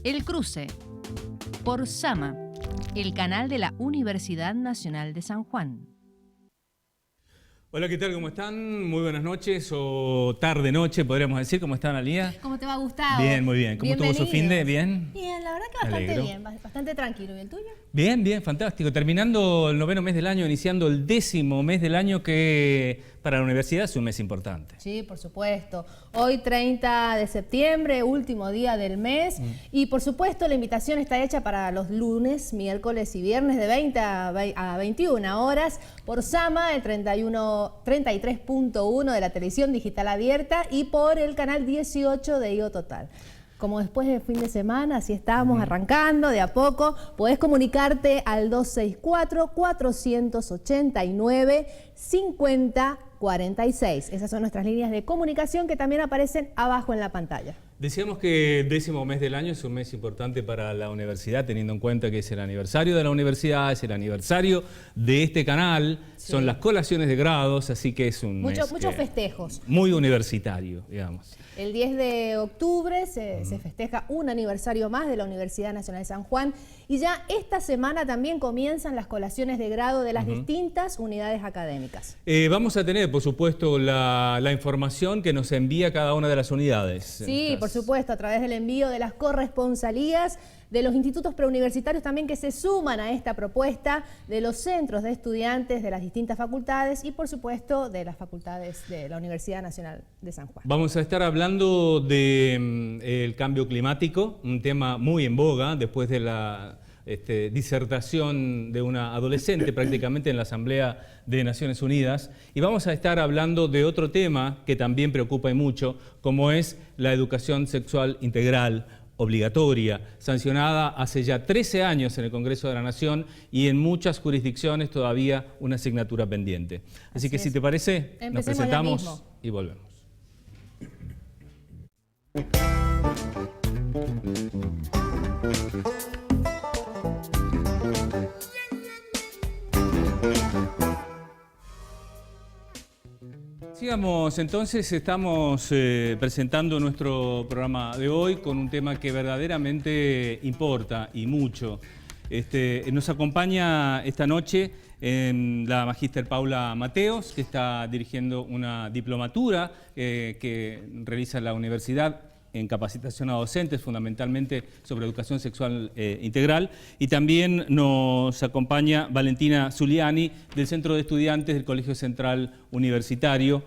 El Cruce, por Sama, el canal de la Universidad Nacional de San Juan. Hola, ¿qué tal? ¿Cómo están? Muy buenas noches o tarde-noche, podríamos decir. ¿Cómo están, Alía? ¿Cómo te va, Gustavo? Bien, muy bien. ¿Cómo estuvo su fin de? ¿Bien? Bien, la verdad que bastante bien, bastante tranquilo. ¿Y el tuyo? Bien, bien, fantástico. Terminando el 9º mes del año, iniciando el 10º mes del año, que para la universidad es un mes importante. Sí, por supuesto. Hoy 30 de septiembre, último día del mes. Y por supuesto la invitación está hecha para los lunes, miércoles y viernes de 20 a 21 horas por Sama, el 33.1 de la televisión digital abierta y por el canal 18 de IO Total. Como después del fin de semana, así estamos arrancando de a poco, podés comunicarte al 264-489-5046. Esas son nuestras líneas de comunicación que también aparecen abajo en la pantalla. Decíamos que el 10º mes del año es un mes importante para la universidad, teniendo en cuenta que es el aniversario de la universidad, es el aniversario de este canal, sí. Son las colaciones de grados, así que es un mes muchos festejos. Muy universitario, digamos. El 10 de octubre se festeja un aniversario más de la Universidad Nacional de San Juan y ya esta semana también comienzan las colaciones de grado de las distintas unidades académicas. Vamos a tener, por supuesto, la información que nos envía cada una de las unidades. Sí, por supuesto, a través del envío de las corresponsalías de los institutos preuniversitarios también que se suman a esta propuesta, de los centros de estudiantes de las distintas facultades y por supuesto de las facultades de la Universidad Nacional de San Juan. Vamos a estar hablando del cambio climático, un tema muy en boga después de la disertación de una adolescente prácticamente en la Asamblea de Naciones Unidas, y vamos a estar hablando de otro tema que también preocupa y mucho, como es la educación sexual integral obligatoria, sancionada hace ya 13 años en el Congreso de la Nación y en muchas jurisdicciones todavía una asignatura pendiente. Así que si te parece, nos presentamos y volvemos. Sigamos, entonces estamos presentando nuestro programa de hoy con un tema que verdaderamente importa y mucho. Nos acompaña esta noche la magíster Paula Mateos, que está dirigiendo una diplomatura que realiza la universidad en capacitación a docentes, fundamentalmente sobre educación sexual integral. Y también nos acompaña Valentina Zuliani, del Centro de Estudiantes del Colegio Central Universitario,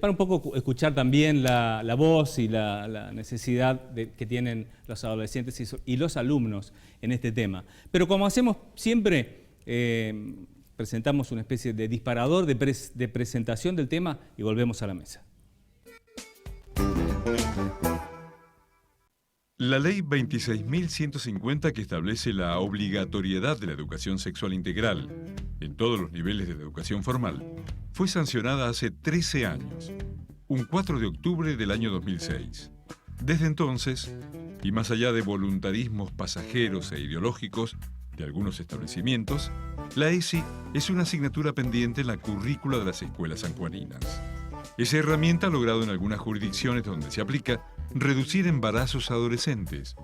para un poco escuchar también la voz y la necesidad que tienen los adolescentes y los alumnos en este tema. Pero como hacemos siempre, presentamos una especie de disparador de presentación del tema y volvemos a la mesa. La Ley 26.150, que establece la obligatoriedad de la educación sexual integral en todos los niveles de la educación formal, fue sancionada hace 13 años, un 4 de octubre del año 2006. Desde entonces, y más allá de voluntarismos pasajeros e ideológicos de algunos establecimientos, la ESI es una asignatura pendiente en la currícula de las escuelas sanjuaninas. Esa herramienta ha logrado en algunas jurisdicciones donde se aplica reducir embarazos adolescentes,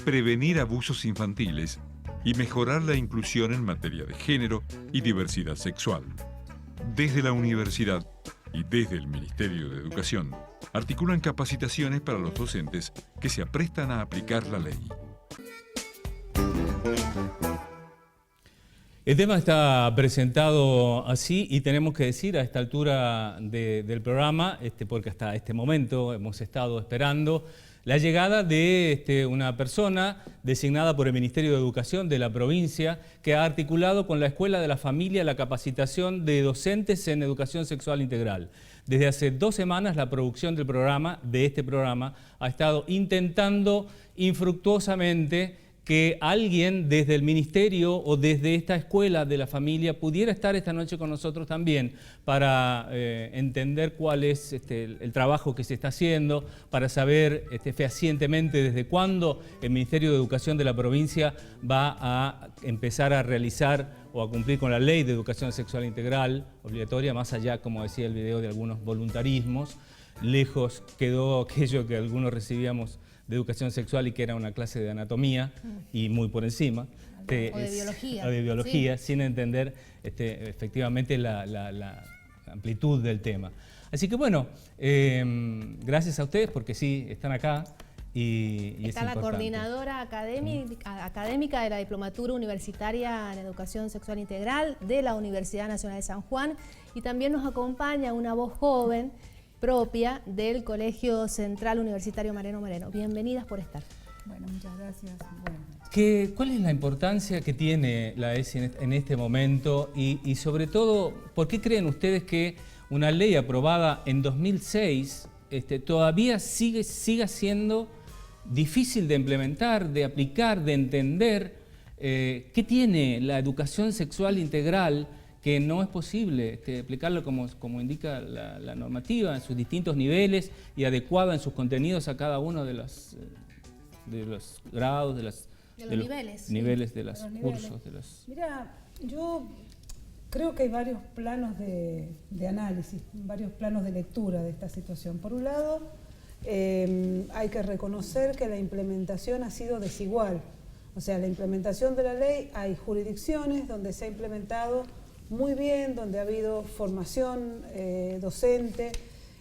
prevenir abusos infantiles y mejorar la inclusión en materia de género y diversidad sexual. Desde la universidad y desde el Ministerio de Educación, articulan capacitaciones para los docentes que se aprestan a aplicar la ley. El tema está presentado así y tenemos que decir a esta altura del programa, porque hasta este momento hemos estado esperando la llegada de una persona designada por el Ministerio de Educación de la provincia que ha articulado con la Escuela de la Familia la capacitación de docentes en educación sexual integral. Desde hace 2 semanas la producción del programa, de este programa, ha estado intentando infructuosamente que alguien desde el Ministerio o desde esta Escuela de la Familia pudiera estar esta noche con nosotros también para entender cuál es el trabajo que se está haciendo, para saber fehacientemente desde cuándo el Ministerio de Educación de la provincia va a empezar a realizar o a cumplir con la Ley de Educación Sexual Integral obligatoria, más allá, como decía el video, de algunos voluntarismos. Lejos quedó aquello que algunos recibíamos de educación sexual y que era una clase de anatomía y muy por encima. O de biología. O de biología, sí, sin entender efectivamente la amplitud del tema. Así que bueno, gracias a ustedes porque sí, están acá. Y está la coordinadora académica de la Diplomatura Universitaria en Educación Sexual Integral de la Universidad Nacional de San Juan, y también nos acompaña una voz joven propia del Colegio Central Universitario Mariano Moreno. Bienvenidas por estar. Bueno, muchas gracias. ¿Cuál es la importancia que tiene la ESI en este momento y sobre todo, por qué creen ustedes que una ley aprobada en 2006 todavía siga siendo difícil de implementar, de aplicar, de entender? ¿Qué tiene la educación sexual integral que no es posible aplicarlo como indica la normativa en sus distintos niveles y adecuada en sus contenidos a cada uno de los grados, de los niveles de los cursos? Mira, yo creo que hay varios planos de análisis, varios planos de lectura de esta situación. Por un lado, hay que reconocer que la implementación ha sido desigual. O sea, la implementación de la ley, hay jurisdicciones donde se ha implementado muy bien, donde ha habido formación docente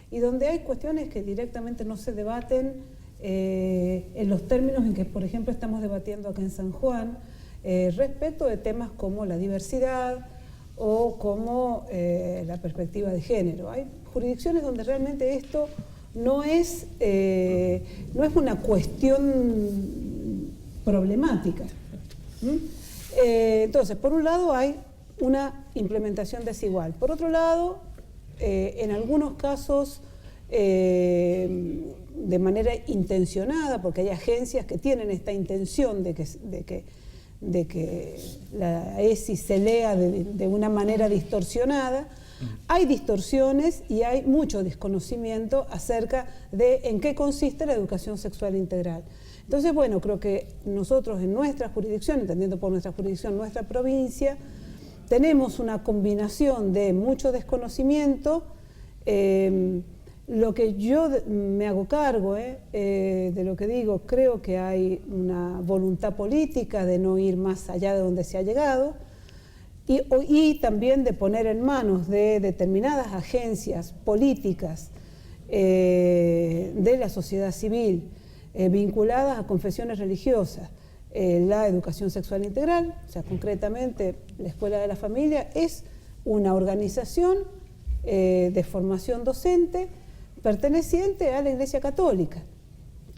y donde hay cuestiones que directamente no se debaten en los términos en que, por ejemplo, estamos debatiendo acá en San Juan, respecto de temas como la diversidad o como la perspectiva de género. Hay jurisdicciones donde realmente esto no es una cuestión problemática. Entonces, por un lado hay una implementación desigual. Por otro lado, en algunos casos de manera intencionada, porque hay agencias que tienen esta intención de que la ESI se lea de una manera distorsionada. Hay distorsiones y hay mucho desconocimiento acerca de en qué consiste la educación sexual integral. Entonces, bueno, creo que nosotros en nuestra jurisdicción, entendiendo por nuestra jurisdicción, nuestra provincia, tenemos una combinación de mucho desconocimiento. Lo que yo me hago cargo de lo que digo, creo que hay una voluntad política de no ir más allá de donde se ha llegado y también de poner en manos de determinadas agencias políticas de la sociedad civil vinculadas a confesiones religiosas, la educación sexual integral, o sea, concretamente la Escuela de la Familia, es una organización de formación docente perteneciente a la Iglesia Católica,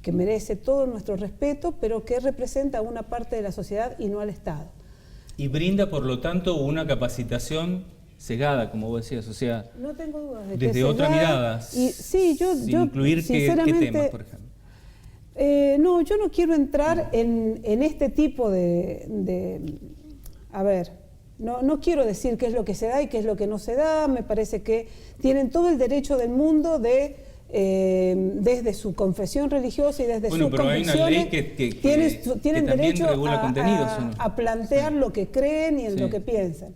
que merece todo nuestro respeto, pero que representa a una parte de la sociedad y no al Estado. Y brinda, por lo tanto, una capacitación cegada, como vos decías, o sea, no tengo dudas de desde que otra mirada, sí, yo incluir qué temas, por ejemplo. No, yo no quiero entrar en este tipo a ver, no quiero decir qué es lo que se da y qué es lo que no se da. Me parece que tienen todo el derecho del mundo de, desde su confesión religiosa y desde sus convicciones, hay una ley tienen derecho regula contenidos, a plantear lo que creen y en lo que piensan.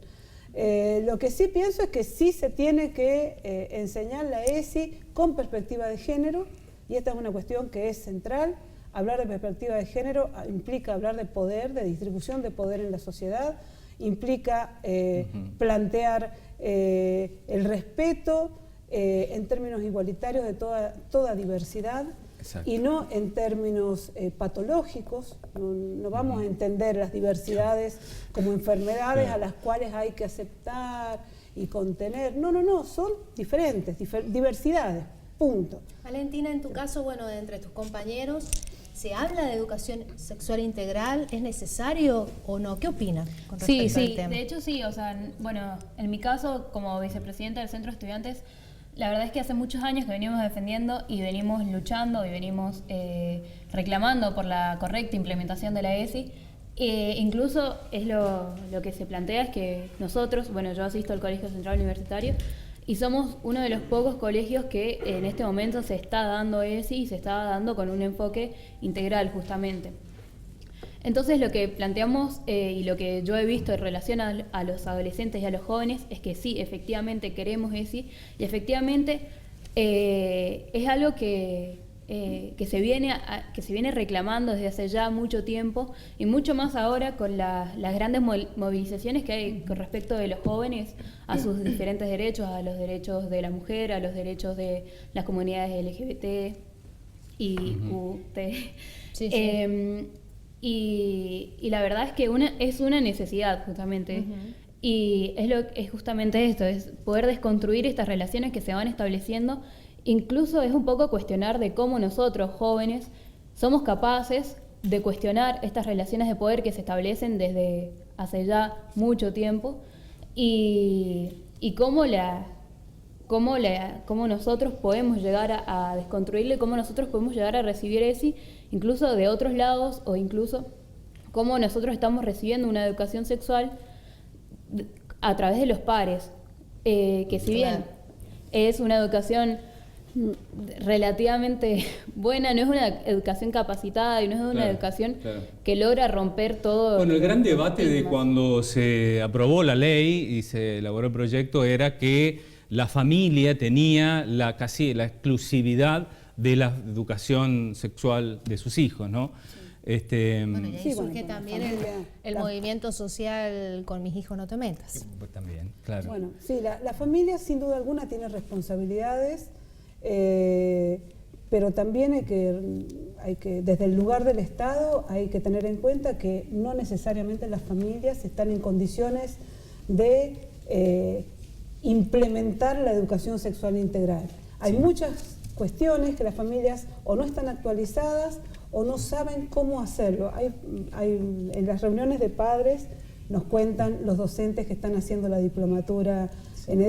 Lo que sí pienso es que sí se tiene que enseñar la ESI con perspectiva de género, y esta es una cuestión que es central. Hablar de perspectiva de género implica hablar de poder, de distribución de poder en la sociedad, implica plantear el respeto en términos igualitarios de toda diversidad. Exacto. Y no en términos patológicos. No vamos a entender las diversidades como enfermedades a las cuales hay que aceptar y contener. No, son diferentes, diversidades, punto. Valentina, en tu caso, bueno, de entre tus compañeros, ¿se habla de educación sexual integral? ¿Es necesario o no? ¿Qué opinas con respecto al tema? De hecho sí, o sea, bueno, en mi caso, como vicepresidenta del Centro de Estudiantes, la verdad es que hace muchos años que venimos defendiendo y venimos luchando y venimos reclamando por la correcta implementación de la ESI. Incluso es lo que se plantea es que nosotros, bueno, yo asisto al Colegio Central Universitario y somos uno de los pocos colegios que en este momento se está dando ESI y se está dando con un enfoque integral justamente. Entonces lo que planteamos y lo que yo he visto en relación a los adolescentes y a los jóvenes es que sí, efectivamente queremos ESI y efectivamente es algo que que se viene reclamando desde hace ya mucho tiempo, y mucho más ahora con las grandes movilizaciones que hay con respecto de los jóvenes a sus diferentes derechos, a los derechos de la mujer, a los derechos de las comunidades LGBT y QT. Sí, sí. Y la verdad es que es una necesidad justamente. Y es justamente esto, es poder desconstruir estas relaciones que se van estableciendo. Incluso es un poco cuestionar de cómo nosotros, jóvenes, somos capaces de cuestionar estas relaciones de poder que se establecen desde hace ya mucho tiempo, y cómo nosotros podemos llegar a desconstruirlo, y cómo nosotros podemos llegar a recibir eso, incluso de otros lados, o incluso cómo nosotros estamos recibiendo una educación sexual a través de los pares, que si bien es una educación relativamente buena, no es una educación capacitada y no es una educación que logra romper todo. Bueno, el gran debate de cuando se aprobó la ley y se elaboró el proyecto era que la familia tenía casi la exclusividad de la educación sexual de sus hijos, ¿no? Bueno, y ahí surge también el movimiento social Con mis hijos no te metas. Pues también, claro. Bueno, sí, la familia sin duda alguna tiene responsabilidades, pero también hay que, desde el lugar del Estado, hay que tener en cuenta que no necesariamente las familias están en condiciones de implementar la educación sexual integral. Hay muchas cuestiones que las familias o no están actualizadas o no saben cómo hacerlo. En las reuniones de padres nos cuentan los docentes que están haciendo la diplomatura en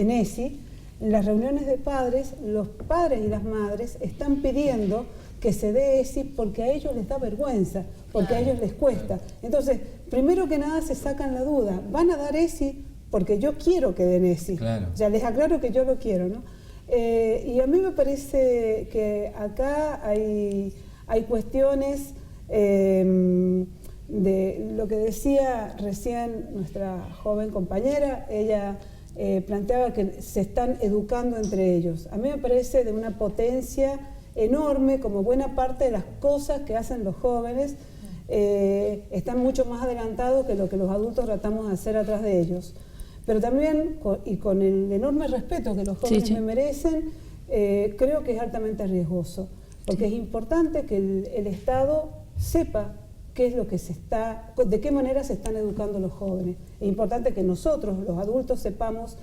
ESI. En las reuniones de padres, los padres y las madres están pidiendo que se dé ESI porque a ellos les da vergüenza, porque a ellos les cuesta. Entonces, primero que nada se sacan la duda, ¿van a dar ESI? Porque yo quiero que den ESI. Claro. Ya les aclaro que yo lo quiero, ¿no? Y a mí me parece que acá hay cuestiones de lo que decía recién nuestra joven compañera. Ella planteaba que se están educando entre ellos. A mí me parece de una potencia enorme, como buena parte de las cosas que hacen los jóvenes están mucho más adelantados que lo que los adultos tratamos de hacer atrás de ellos. Pero también, y con el enorme respeto que los jóvenes me merecen, creo que es altamente riesgoso, porque es importante que el Estado sepa qué es lo que de qué manera se están educando los jóvenes. Es importante que nosotros, los adultos, sepamos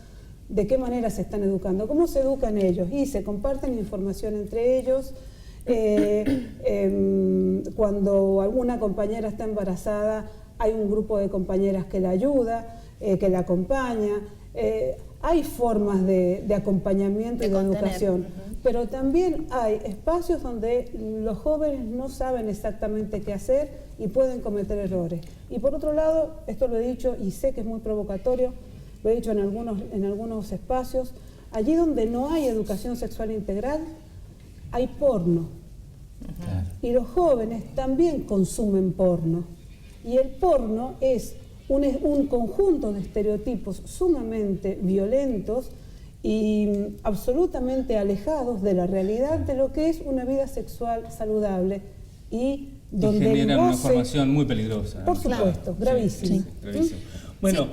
de qué manera se están educando, cómo se educan ellos, y se comparten información entre ellos. Cuando alguna compañera está embarazada, hay un grupo de compañeras que la ayuda, que la acompaña. Hay formas de acompañamiento y de educación, pero también hay espacios donde los jóvenes no saben exactamente qué hacer y pueden cometer errores. Y por otro lado, esto lo he dicho y sé que es muy provocatorio, lo he dicho en algunos espacios, allí donde no hay educación sexual integral, hay porno. Y los jóvenes también consumen porno. Y el porno es un conjunto de estereotipos sumamente violentos y absolutamente alejados de la realidad de lo que es una vida sexual saludable y donde generan una formación muy peligrosa. Por supuesto, gravísima. Sí, gravísimo. Bueno,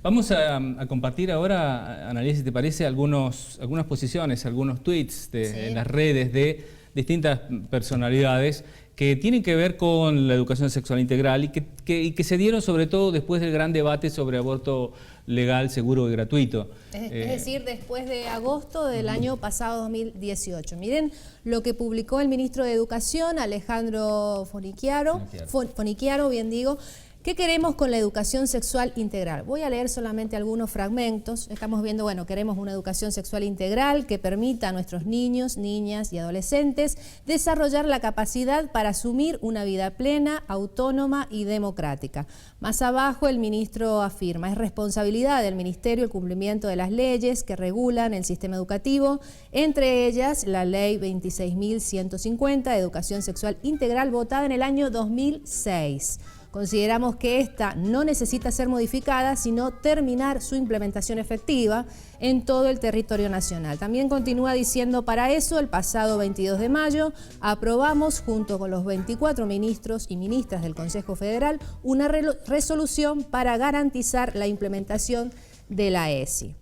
vamos a compartir ahora, Analía, si te parece, algunas posiciones, algunos tweets en las redes de distintas personalidades que tienen que ver con la educación sexual integral y que se dieron sobre todo después del gran debate sobre aborto legal, seguro y gratuito. Es decir, después de agosto del año pasado, 2018. Miren lo que publicó el ministro de Educación, Alejandro Fonicchiaro, bien digo. ¿Qué queremos con la educación sexual integral? Voy a leer solamente algunos fragmentos. Estamos viendo, bueno, queremos una educación sexual integral que permita a nuestros niños, niñas y adolescentes desarrollar la capacidad para asumir una vida plena, autónoma y democrática. Más abajo el ministro afirma, es responsabilidad del Ministerio el cumplimiento de las leyes que regulan el sistema educativo, entre ellas la Ley 26.150 de Educación Sexual Integral votada en el año 2006. Consideramos que esta no necesita ser modificada, sino terminar su implementación efectiva en todo el territorio nacional. También continúa diciendo, para eso, el pasado 22 de mayo, aprobamos, junto con los 24 ministros y ministras del Consejo Federal, una resolución para garantizar la implementación de la ESI.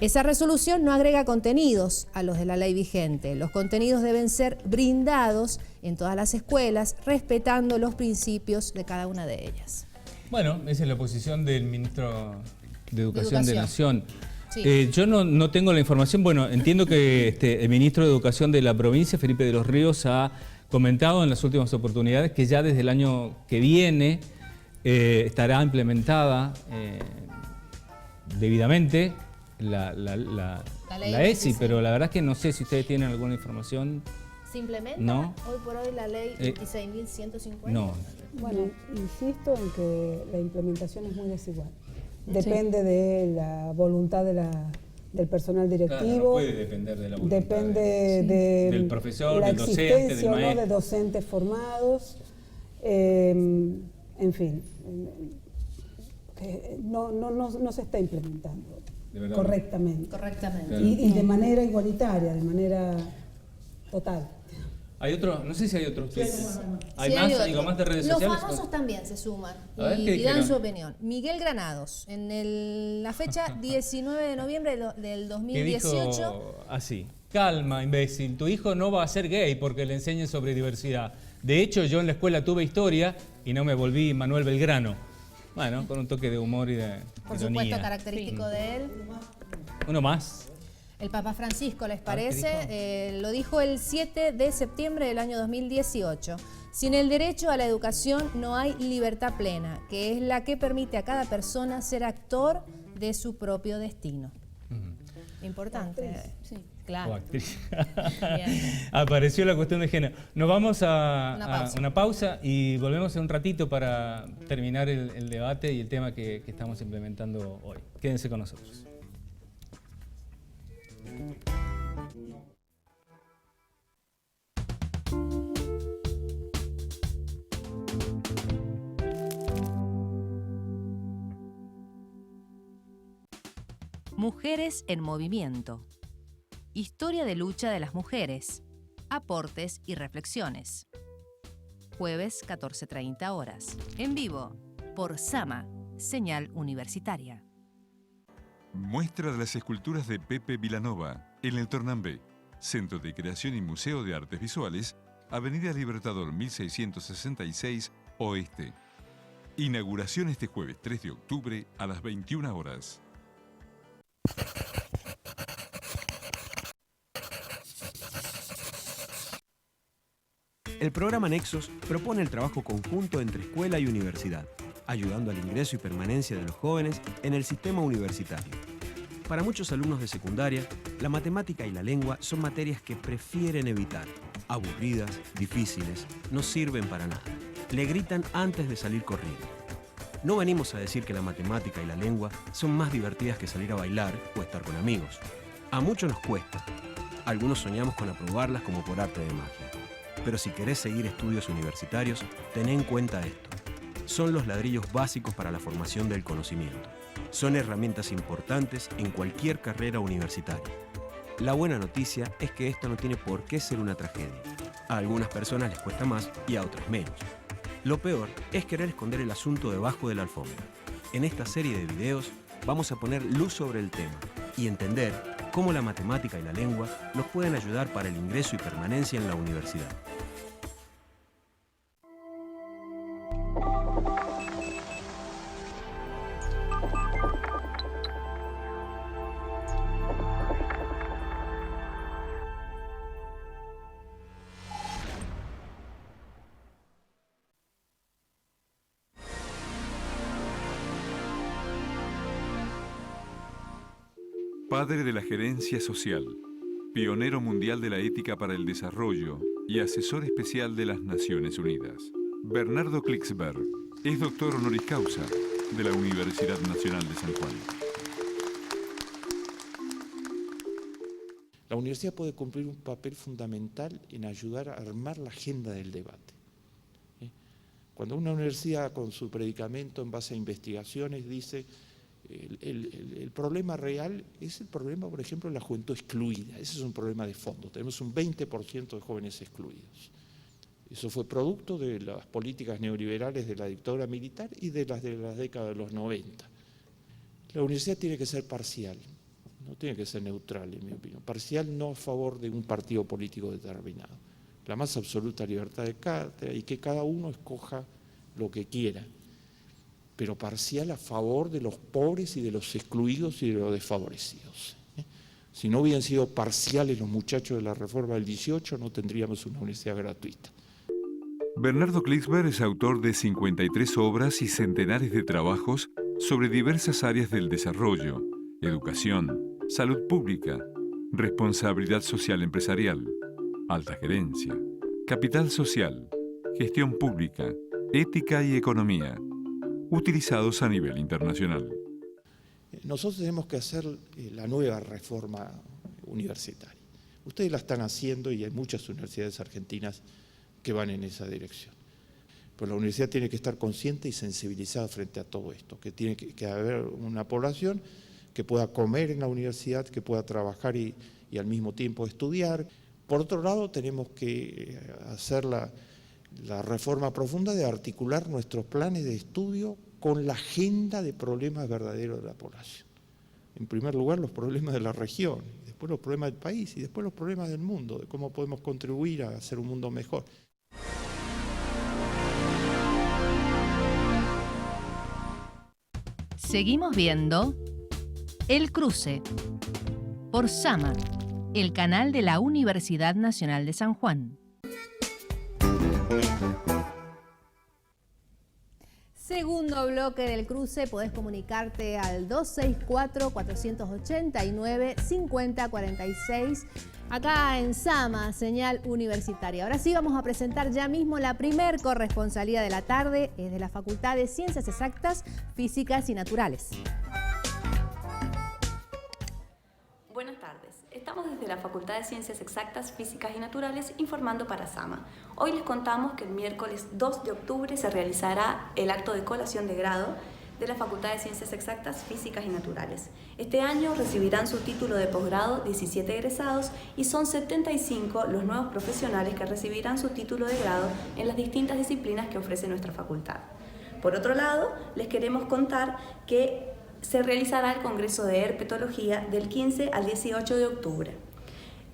Esa resolución no agrega contenidos a los de la ley vigente. Los contenidos deben ser brindados en todas las escuelas, respetando los principios de cada una de ellas. Bueno, esa es la posición del ministro de Educación de Nación. Sí. Yo no tengo la información. Bueno, entiendo que el ministro de Educación de la provincia, Felipe de los Ríos, ha comentado en las últimas oportunidades que ya desde el año que viene estará implementada debidamente la ESI, pero la verdad es que no sé si ustedes tienen alguna información. ¿Se implementa no. hoy por hoy la ley 26.150? No. Bueno, insisto en que la implementación es muy desigual. Depende de la voluntad del personal directivo. Claro, no puede depender de la voluntad. Depende del profesor, la del docente, existencia del maestro. de docentes formados. En fin, no se está implementando correctamente. Correctamente. Y de manera igualitaria, de manera total. Hay otro, no sé si hay otros. ¿Hay Sí, más? otro. Digo, más de redes Los sociales. famosos también se suman A ver, ¿qué y dan dijeron? su opinión. Miguel Granados, en la fecha 19 de noviembre del Que 2018. dijo así: calma, imbécil, tu hijo no va a ser gay porque le enseñen sobre diversidad. De hecho, yo en la escuela tuve historia y no me volví Manuel Belgrano. Bueno, con un toque de humor y de Por ironía. supuesto, característico de él. Uno más. El Papa Francisco, ¿les parece? Lo dijo el 7 de septiembre del año 2018. Sin el derecho a la educación no hay libertad plena, que es la que permite a cada persona ser actor de su propio destino. Importante. Sí. Claro. O actriz. Bien. Apareció la cuestión de género. Nos vamos a Una pausa. y volvemos en un ratito para terminar el debate y el tema que estamos implementando hoy. Quédense con nosotros. Mujeres en movimiento. Historia de lucha de las mujeres. Aportes y reflexiones. Jueves 14:30 horas. En vivo por Sama, señal universitaria. Muestra de las esculturas de Pepe Vilanova en el Tornambé, Centro de Creación y Museo de Artes Visuales, Avenida Libertador 1666 Oeste. Inauguración este jueves 3 de octubre a las 21 horas. El programa Nexos propone el trabajo conjunto entre escuela y universidad, ayudando al ingreso y permanencia de los jóvenes en el sistema universitario. Para muchos alumnos de secundaria, la matemática y la lengua son materias que prefieren evitar. Aburridas, difíciles, no sirven para nada. Le gritan antes de salir corriendo. No venimos a decir que la matemática y la lengua son más divertidas que salir a bailar o estar con amigos. A muchos nos cuesta. Algunos soñamos con aprobarlas como por arte de magia. Pero si querés seguir estudios universitarios, ten en cuenta esto. Son los ladrillos básicos para la formación del conocimiento. Son herramientas importantes en cualquier carrera universitaria. La buena noticia es que esto no tiene por qué ser una tragedia. A algunas personas les cuesta más y a otras menos. Lo peor es querer esconder el asunto debajo de la alfombra. En esta serie de videos vamos a poner luz sobre el tema y entender cómo la matemática y la lengua nos pueden ayudar para el ingreso y permanencia en la universidad. Padre de la gerencia social, pionero mundial de la ética para el desarrollo y asesor especial de las Naciones Unidas. Bernardo Klicksberg es doctor honoris causa de la Universidad Nacional de San Juan. La universidad puede cumplir un papel fundamental en ayudar a armar la agenda del debate. Cuando una universidad con su predicamento en base a investigaciones dice el problema real es el problema, por ejemplo, de la juventud excluida. Ese es un problema de fondo. Tenemos un 20% de jóvenes excluidos. Eso fue producto de las políticas neoliberales de la dictadura militar y de las décadas de los 90. La universidad tiene que ser parcial, no tiene que ser neutral, en mi opinión. Parcial no a favor de un partido político determinado. La más absoluta libertad de cátedra y que cada uno escoja lo que quiera, pero parcial a favor de los pobres y de los excluidos y de los desfavorecidos. Si no hubieran sido parciales los muchachos de la reforma del 18, no tendríamos una universidad gratuita. Bernardo Klicksberg es autor de 53 obras y centenares de trabajos sobre diversas áreas del desarrollo, educación, salud pública, responsabilidad social empresarial, alta gerencia, capital social, gestión pública, ética y economía, utilizados a nivel internacional. Nosotros tenemos que hacer la nueva reforma universitaria. Ustedes la están haciendo y hay muchas universidades argentinas que van en esa dirección. Pues la universidad tiene que estar consciente y sensibilizada frente a todo esto, que tiene que haber una población que pueda comer en la universidad, que pueda trabajar y al mismo tiempo estudiar. Por otro lado, tenemos que hacer la reforma profunda de articular nuestros planes de estudio con la agenda de problemas verdaderos de la población. En primer lugar, los problemas de la región, después los problemas del país y después los problemas del mundo, de cómo podemos contribuir a hacer un mundo mejor. Seguimos viendo El Cruce por Sama, el canal de la Universidad Nacional de San Juan. Segundo bloque del Cruce, podés comunicarte al 264-489-5046, acá en Sama, señal universitaria. Ahora sí vamos a presentar ya mismo la primer corresponsalía de la tarde, es de la Facultad de Ciencias Exactas, Físicas y Naturales. Buenas tardes. Estamos desde la Facultad de Ciencias Exactas, Físicas y Naturales informando para Sama. Hoy les contamos que el miércoles 2 de octubre se realizará el acto de colación de grado de la Facultad de Ciencias Exactas, Físicas y Naturales. Este año recibirán su título de posgrado 17 egresados y son 75 los nuevos profesionales que recibirán su título de grado en las distintas disciplinas que ofrece nuestra facultad. Por otro lado, les queremos contar que se realizará el Congreso de Herpetología del 15 al 18 de octubre.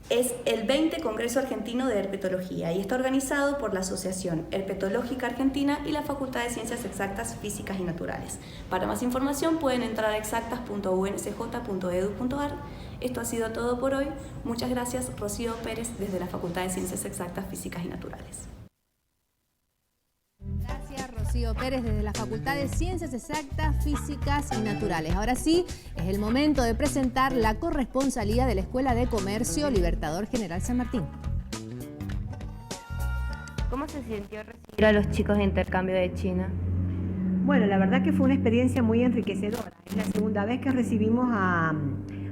Es el 20 Congreso Argentino de Herpetología y está organizado por la Asociación Herpetológica Argentina y la Facultad de Ciencias Exactas, Físicas y Naturales. Para más información pueden entrar a exactas.uncj.edu.ar. Esto ha sido todo por hoy. Muchas gracias, Rocío Pérez, desde la Facultad de Ciencias Exactas, Físicas y Naturales. Gracias, Rocío Pérez, desde la Facultad de Ciencias Exactas, Físicas y Naturales. Ahora sí, es el momento de presentar la corresponsalía de la Escuela de Comercio Libertador General San Martín. ¿Cómo se sintió recibir a los chicos de intercambio de China? Bueno, la verdad que fue una experiencia muy enriquecedora. Es la segunda vez que recibimos a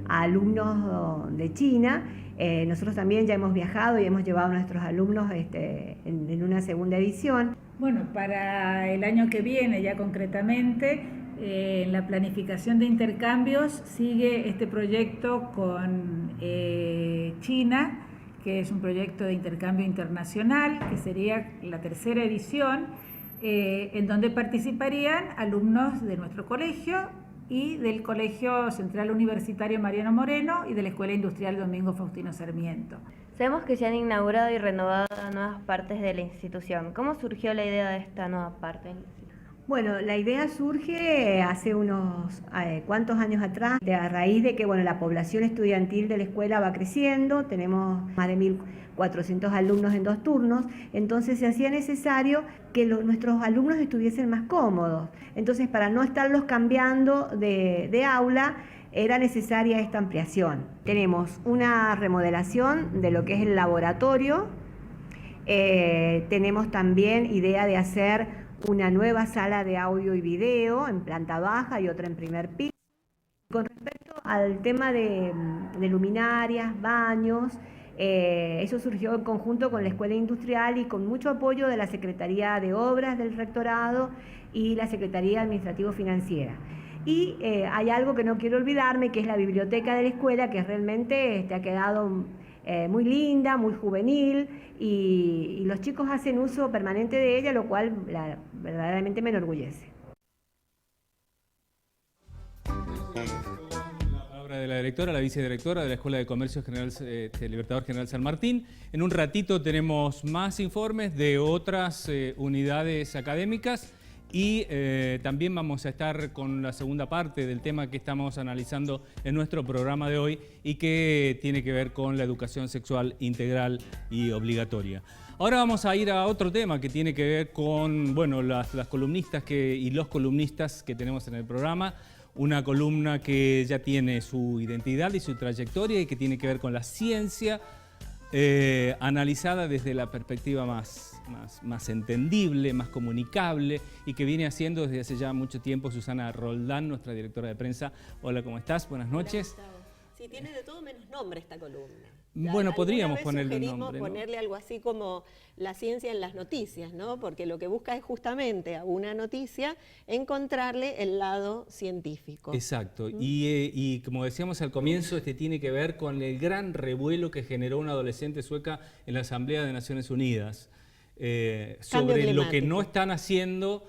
alumnos de China. Nosotros también ya hemos viajado y hemos llevado a nuestros alumnos en una segunda edición. Bueno, para el año que viene ya concretamente, en la planificación de intercambios sigue este proyecto con China, que es un proyecto de intercambio internacional, que sería la tercera edición, en donde participarían alumnos de nuestro colegio y del Colegio Central Universitario Mariano Moreno y de la Escuela Industrial Domingo Faustino Sarmiento. Sabemos que se han inaugurado y renovado nuevas partes de la institución. ¿Cómo surgió la idea de esta nueva parte? Bueno, la idea surge hace unos cuantos años atrás, a raíz de que la población estudiantil de la escuela va creciendo, tenemos más de 1.400 alumnos en 2 turnos, entonces se hacía necesario que nuestros alumnos estuviesen más cómodos. Entonces, para no estarlos cambiando de aula, era necesaria esta ampliación. Tenemos una remodelación de lo que es el laboratorio, tenemos también idea de hacer una nueva sala de audio y video en planta baja y otra en primer piso. Con respecto al tema de luminarias, baños, Eso surgió en conjunto con la Escuela Industrial y con mucho apoyo de la Secretaría de Obras del Rectorado y la Secretaría Administrativo-Financiera. Y hay algo que no quiero olvidarme, que es la biblioteca de la escuela, que realmente ha quedado muy linda, muy juvenil, y los chicos hacen uso permanente de ella, lo cual verdaderamente me enorgullece. La palabra de la directora, la vicedirectora de la Escuela de Comercio General, Libertador General San Martín. En un ratito tenemos más informes de otras unidades académicas. Y también vamos a estar con la segunda parte del tema que estamos analizando en nuestro programa de hoy y que tiene que ver con la educación sexual integral y obligatoria. Ahora vamos a ir a otro tema que tiene que ver con las columnistas y los columnistas que tenemos en el programa. Una columna que ya tiene su identidad y su trayectoria y que tiene que ver con la ciencia analizada desde la perspectiva más entendible, más comunicable y que viene haciendo desde hace ya mucho tiempo Susana Roldán, nuestra directora de prensa. Hola, ¿cómo estás? Buenas noches. Sí, tiene de todo menos nombre esta columna. Bueno, podríamos ponerle un nombre, ¿no? Ponerle algo así como la ciencia en las noticias, ¿no? Porque lo que busca es justamente a una noticia encontrarle el lado científico. Exacto. Y como decíamos al comienzo, tiene que ver con el gran revuelo que generó una adolescente sueca en la Asamblea de Naciones Unidas sobre lo que no están haciendo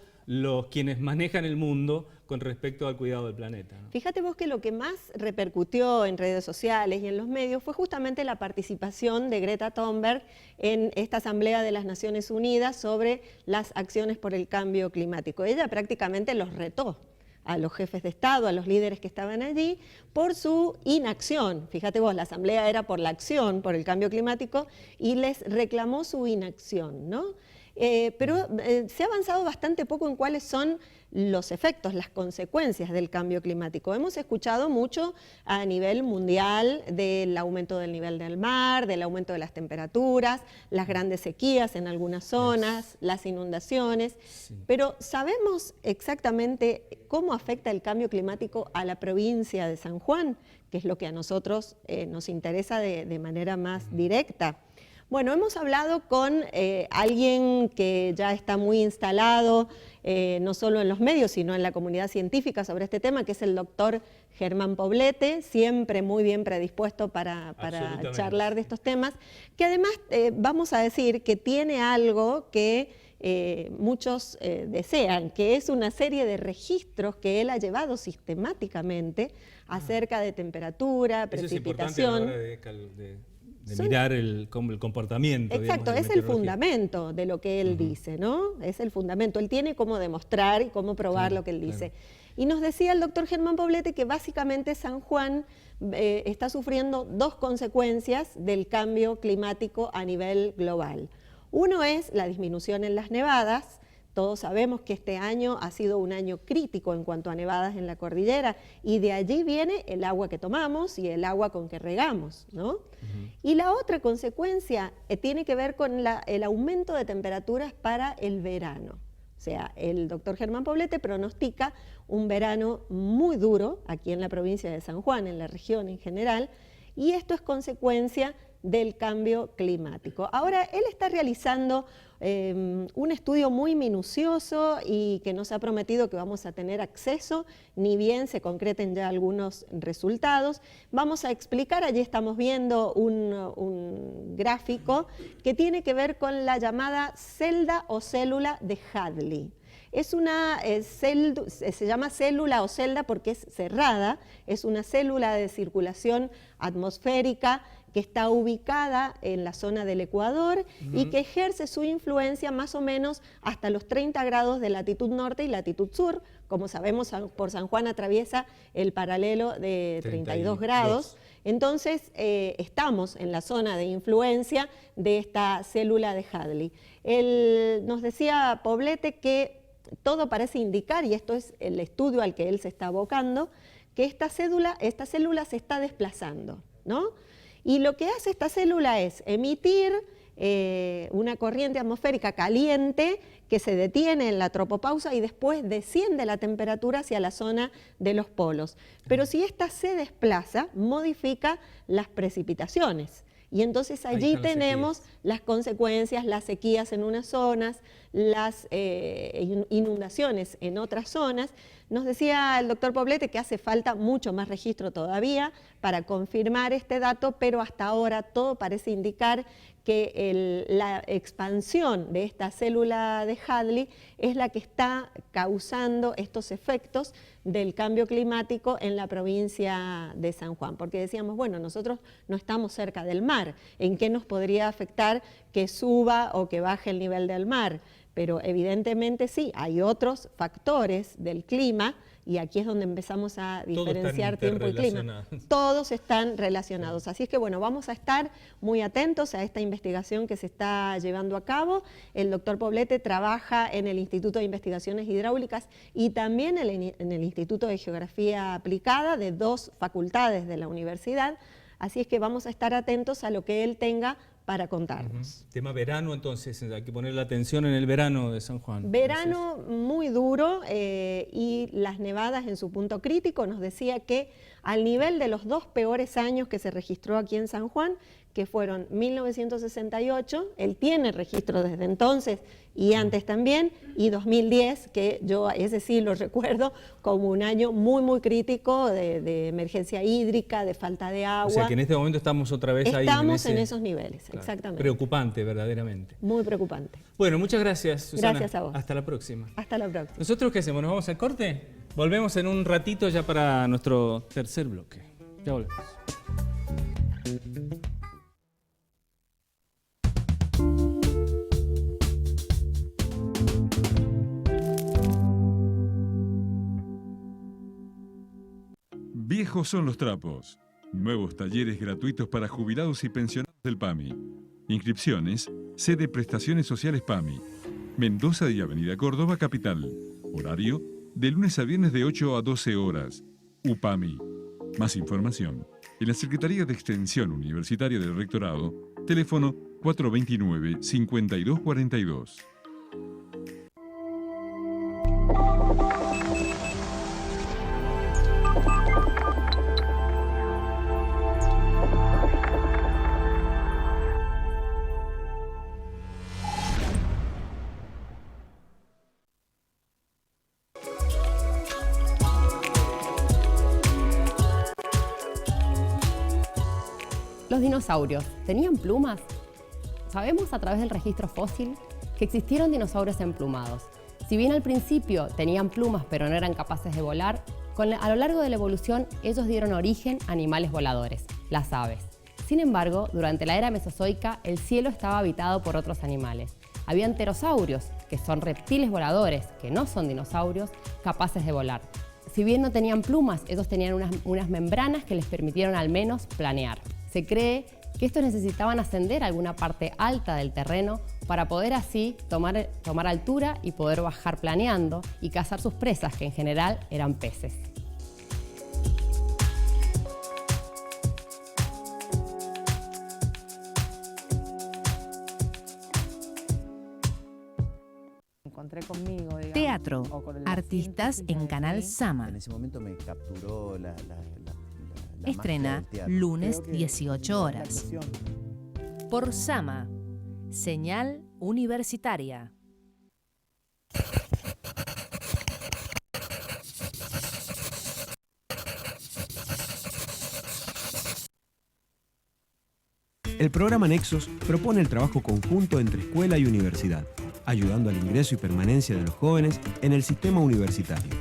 quienes manejan el mundo con respecto al cuidado del planeta, ¿no? Fíjate vos que lo que más repercutió en redes sociales y en los medios fue justamente la participación de Greta Thunberg en esta Asamblea de las Naciones Unidas sobre las acciones por el cambio climático. Ella prácticamente los retó a los jefes de Estado, a los líderes que estaban allí, por su inacción. Fíjate vos, la asamblea era por la acción, por el cambio climático, y les reclamó su inacción, ¿no? Pero se ha avanzado bastante poco en cuáles son los efectos, las consecuencias del cambio climático. Hemos escuchado mucho a nivel mundial del aumento del nivel del mar, del aumento de las temperaturas, las grandes sequías en algunas zonas, las inundaciones, pero ¿sabemos exactamente cómo afecta el cambio climático a la provincia de San Juan? Que es lo que a nosotros nos interesa de manera más directa. Bueno, hemos hablado con alguien que ya está muy instalado, no solo en los medios, sino en la comunidad científica sobre este tema, que es el doctor Germán Poblete, siempre muy bien predispuesto para charlar de estos temas, que además vamos a decir que tiene algo que muchos desean, que es una serie de registros que él ha llevado sistemáticamente acerca de temperatura, precipitación. Eso es importante de mirar el comportamiento. Exacto, digamos, es el fundamento de lo que él dice, ¿no? Es el fundamento. Él tiene cómo demostrar y cómo probar lo que él dice. Y nos decía el doctor Germán Poblete que básicamente San Juan está sufriendo dos consecuencias del cambio climático a nivel global. Uno es la disminución en las nevadas. Todos sabemos que este año ha sido un año crítico en cuanto a nevadas en la cordillera y de allí viene el agua que tomamos y el agua con que regamos, ¿no? Y la otra consecuencia tiene que ver con el aumento de temperaturas para el verano. O sea, el doctor Germán Poblete pronostica un verano muy duro aquí en la provincia de San Juan, en la región en general, y esto es consecuencia del cambio climático. Ahora, él está realizando un estudio muy minucioso y que nos ha prometido que vamos a tener acceso, ni bien se concreten ya algunos resultados. Vamos a explicar, allí estamos viendo un gráfico que tiene que ver con la llamada celda o célula de Hadley. Es se llama célula o celda porque es cerrada, es una célula de circulación atmosférica que está ubicada en la zona del Ecuador y que ejerce su influencia más o menos hasta los 30 grados de latitud norte y latitud sur. Como sabemos, por San Juan atraviesa el paralelo de 32 grados. Entonces, estamos en la zona de influencia de esta célula de Hadley. Nos decía Poblete que todo parece indicar, y esto es el estudio al que él se está abocando, que esta célula se está desplazando, ¿no? Y lo que hace esta célula es emitir una corriente atmosférica caliente que se detiene en la tropopausa y después desciende la temperatura hacia la zona de los polos. Pero si esta se desplaza, modifica las precipitaciones. Y entonces allí tenemos las consecuencias, las sequías en unas zonas, las inundaciones en otras zonas. Nos decía el doctor Poblete que hace falta mucho más registro todavía para confirmar este dato, pero hasta ahora todo parece indicar que la expansión de esta célula de Hadley es la que está causando estos efectos del cambio climático en la provincia de San Juan. Porque decíamos, bueno, nosotros no estamos cerca del mar, ¿en qué nos podría afectar que suba o que baje el nivel del mar? Pero evidentemente sí, hay otros factores del clima, y aquí es donde empezamos a diferenciar tiempo y clima. Todos están relacionados. Así es que bueno, vamos a estar muy atentos a esta investigación que se está llevando a cabo. El doctor Poblete trabaja en el Instituto de Investigaciones Hidráulicas y también en el Instituto de Geografía Aplicada, de 2 facultades de la universidad. Así es que vamos a estar atentos a lo que él tenga para contarnos. Tema verano, entonces, hay que poner la atención en el verano de San Juan. Verano muy duro y las nevadas en su punto crítico. Nos decía que al nivel de los 2 peores años que se registró aquí en San Juan, que fueron 1968, él tiene registro desde entonces y antes también, y 2010, que yo ese sí lo recuerdo como un año muy, muy crítico de emergencia hídrica, de falta de agua. O sea que en este momento estamos otra vez ahí. Estamos en esos niveles, claro, exactamente. Preocupante, verdaderamente. Muy preocupante. Bueno, muchas gracias, Susana. Gracias a vos. Hasta la próxima. Hasta la próxima. ¿Nosotros qué hacemos? ¿Nos vamos al corte? Volvemos en un ratito ya para nuestro tercer bloque. Ya volvemos. Viejos son los trapos. Nuevos talleres gratuitos para jubilados y pensionados del PAMI. Inscripciones, sede Prestaciones Sociales PAMI. Mendoza y Avenida Córdoba, Capital. Horario, de lunes a viernes de 8 a 12 horas. UPAMI. Más información en la Secretaría de Extensión Universitaria del Rectorado. Teléfono 429-5242. ¿Los dinosaurios tenían plumas? Sabemos a través del registro fósil que existieron dinosaurios emplumados. Si bien al principio tenían plumas pero no eran capaces de volar, a lo largo de la evolución ellos dieron origen a animales voladores, las aves. Sin embargo, durante la era mesozoica el cielo estaba habitado por otros animales. Había pterosaurios, que son reptiles voladores, que no son dinosaurios, capaces de volar. Si bien no tenían plumas, ellos tenían unas membranas que les permitieron al menos planear. Se cree que estos necesitaban ascender a alguna parte alta del terreno para poder así tomar altura y poder bajar planeando y cazar sus presas, que en general eran peces. Conmigo, digamos, Teatro, artistas en Canal Sama. En ese momento me capturó la Estrena lunes 18 horas. Por Sama, señal universitaria. El programa Nexos propone el trabajo conjunto entre escuela y universidad, ayudando al ingreso y permanencia de los jóvenes en el sistema universitario.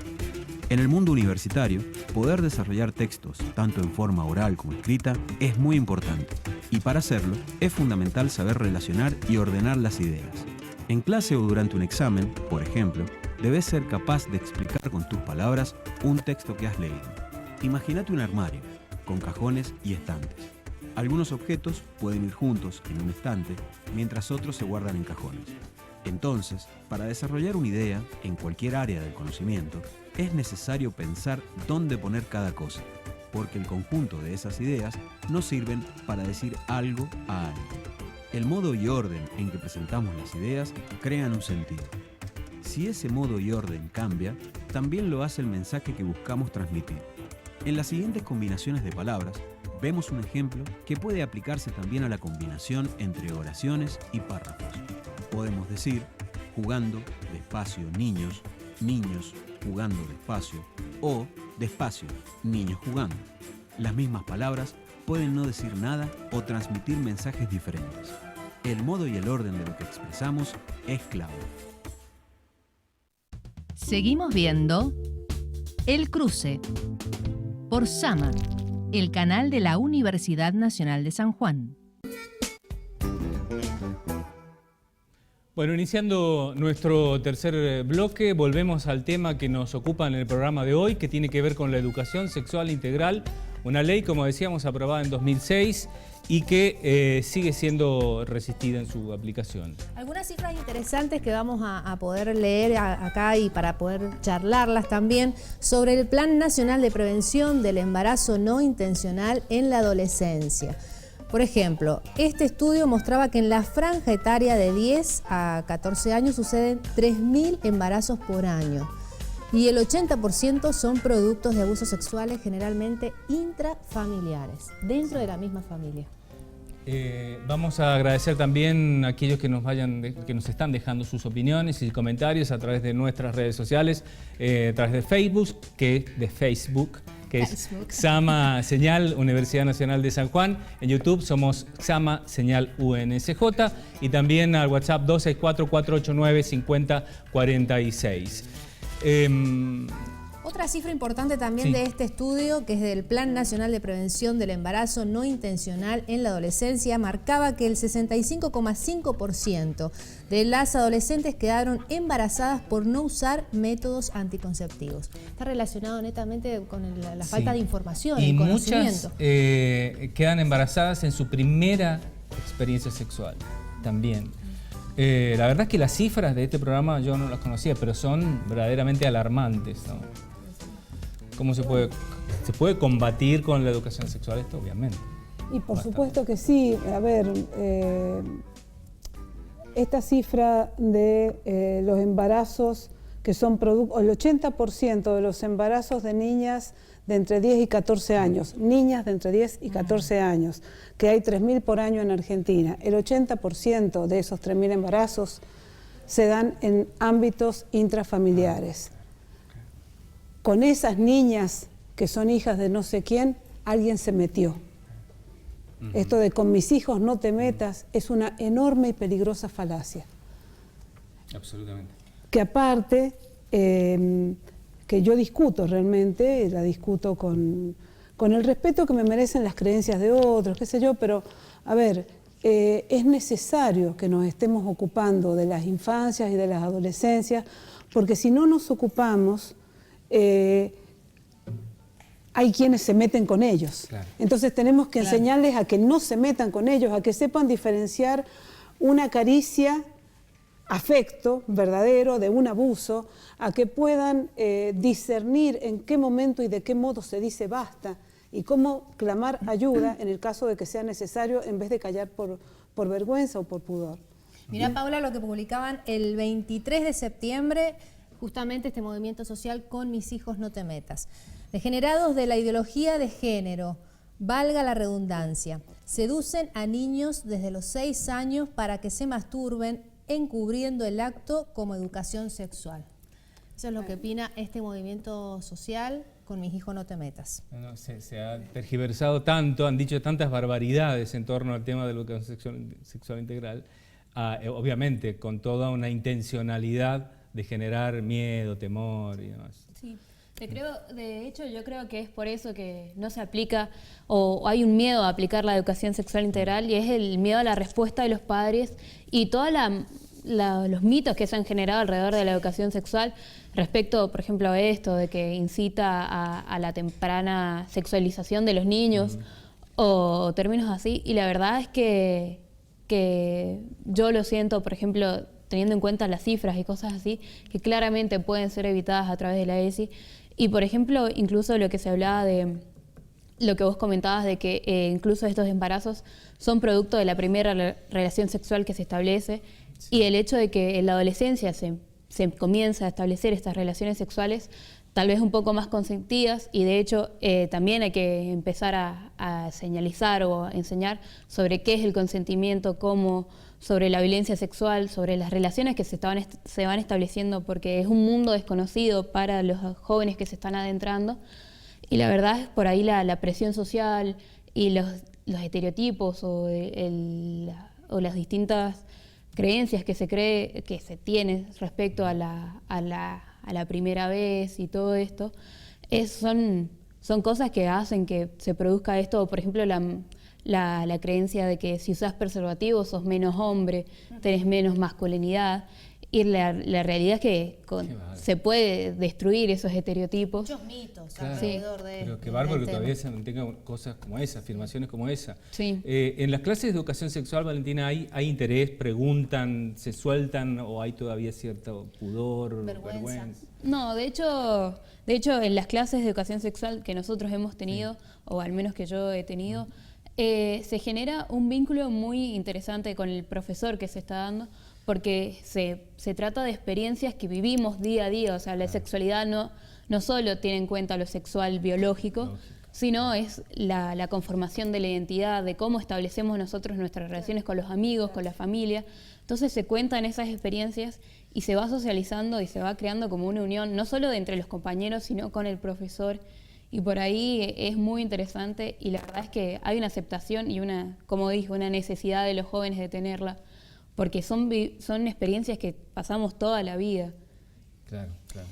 En el mundo universitario, poder desarrollar textos, tanto en forma oral como escrita, es muy importante. Y para hacerlo, es fundamental saber relacionar y ordenar las ideas. En clase o durante un examen, por ejemplo, debes ser capaz de explicar con tus palabras un texto que has leído. Imagínate un armario, con cajones y estantes. Algunos objetos pueden ir juntos en un estante, mientras otros se guardan en cajones. Entonces, para desarrollar una idea en cualquier área del conocimiento, es necesario pensar dónde poner cada cosa, porque el conjunto de esas ideas nos sirven para decir algo a alguien. El modo y orden en que presentamos las ideas crean un sentido. Si ese modo y orden cambia, también lo hace el mensaje que buscamos transmitir. En las siguientes combinaciones de palabras, vemos un ejemplo que puede aplicarse también a la combinación entre oraciones y párrafos. Podemos decir, jugando despacio niños, niños jugando despacio, o despacio, niños jugando. Las mismas palabras pueden no decir nada o transmitir mensajes diferentes. El modo y el orden de lo que expresamos es clave. Seguimos viendo El Cruce por Sama, el canal de la Universidad Nacional de San Juan. Bueno, iniciando nuestro tercer bloque, volvemos al tema que nos ocupa en el programa de hoy, que tiene que ver con la educación sexual integral, una ley, como decíamos, aprobada en 2006 y que sigue siendo resistida en su aplicación. Algunas cifras interesantes que vamos a poder leer acá y para poder charlarlas también sobre el Plan Nacional de Prevención del Embarazo No Intencional en la Adolescencia. Por ejemplo, este estudio mostraba que en la franja etaria de 10 a 14 años suceden 3.000 embarazos por año y el 80% son productos de abusos sexuales generalmente intrafamiliares, dentro de la misma familia. Vamos a agradecer también a aquellos que nos están dejando sus opiniones y comentarios a través de nuestras redes sociales, a través de Facebook, que es Sama Señal Universidad Nacional de San Juan. En YouTube somos Sama Señal UNSJ y también al WhatsApp 264-489-5046. Otra cifra importante también de este estudio, que es del Plan Nacional de Prevención del Embarazo No Intencional en la Adolescencia, marcaba que el 65,5% de las adolescentes quedaron embarazadas por no usar métodos anticonceptivos. Está relacionado netamente con la falta de información y conocimiento. Muchas quedan embarazadas en su primera experiencia sexual también. La verdad es que las cifras de este programa yo no las conocía, pero son verdaderamente alarmantes, ¿no? ¿Cómo se puede combatir con la educación sexual esto? Obviamente. Y por supuesto que sí. A ver, esta cifra de los embarazos que son producto, el 80% de los embarazos de niñas de entre 10 y 14 años, niñas de entre 10 y 14 años, que hay 3.000 por año en Argentina, el 80% de esos 3.000 embarazos se dan en ámbitos intrafamiliares. Con esas niñas que son hijas de no sé quién, alguien se metió. Esto de con mis hijos no te metas es una enorme y peligrosa falacia. Absolutamente. Que aparte, que yo discuto realmente, la discuto con el respeto que me merecen las creencias de otros, qué sé yo, pero a ver, es necesario que nos estemos ocupando de las infancias y de las adolescencias, porque si no nos ocupamos, hay quienes se meten con ellos. Claro. Entonces tenemos que enseñarles a que no se metan con ellos, a que sepan diferenciar una caricia, afecto verdadero, de un abuso, a que puedan discernir en qué momento y de qué modo se dice basta y cómo clamar ayuda en el caso de que sea necesario en vez de callar por vergüenza o por pudor. Mirá, Paula, lo que publicaban el 23 de septiembre, justamente este movimiento social Con mis hijos no te metas. Degenerados de la ideología de género, valga la redundancia, seducen a niños desde los 6 años para que se masturben, encubriendo el acto como educación sexual. Eso es lo que opina este movimiento social Con mis hijos no te metas. No, se ha tergiversado tanto, han dicho tantas barbaridades en torno al tema de la educación sexual integral, obviamente con toda una intencionalidad de generar miedo, temor y demás. Sí. De hecho, yo creo que es por eso que no se aplica o hay un miedo a aplicar la educación sexual integral, y es el miedo a la respuesta de los padres y todos los mitos que se han generado alrededor de la educación sexual respecto, por ejemplo, a esto de que incita a la temprana sexualización de los niños o términos así. Y la verdad es que yo lo siento, por ejemplo, teniendo en cuenta las cifras y cosas así, que claramente pueden ser evitadas a través de la ESI. Y, por ejemplo, incluso lo que se hablaba de lo que vos comentabas de que incluso estos embarazos son producto de la primera relación sexual que se establece, y el hecho de que en la adolescencia se se comienza a establecer estas relaciones sexuales tal vez un poco más consentidas, y de hecho también hay que empezar a señalizar o a enseñar sobre qué es el consentimiento, sobre la violencia sexual, sobre las relaciones que se van estableciendo, porque es un mundo desconocido para los jóvenes que se están adentrando, y la verdad es por ahí la presión social y los estereotipos o las distintas creencias que se tienen respecto a la primera vez y todo esto, son cosas que hacen que se produzca esto. Por ejemplo, la creencia de que si usas preservativo sos menos hombre, tenés menos masculinidad, y la realidad es que se puede destruir esos estereotipos. Muchos mitos Claro, alrededor de pero qué bárbaro que todavía se mantengan cosas como esa, afirmaciones como esa. Sí. En las clases de educación sexual, Valentina, ¿hay interés, preguntan, se sueltan o hay todavía cierto pudor, vergüenza? No, de hecho en las clases de educación sexual que nosotros hemos tenido, o al menos que yo he tenido, se genera un vínculo muy interesante con el profesor que se está dando, porque se trata de experiencias que vivimos día a día. O sea, la sexualidad no solo tiene en cuenta lo sexual biológico, sino es la conformación de la identidad, de cómo establecemos nosotros nuestras relaciones con los amigos, con la familia. Entonces se cuentan esas experiencias y se va socializando y se va creando como una unión, no solo de entre los compañeros, sino con el profesor. Y por ahí es muy interesante, y la verdad es que hay una aceptación y como dije, una necesidad de los jóvenes de tenerla, porque son experiencias que pasamos toda la vida. Claro, claro.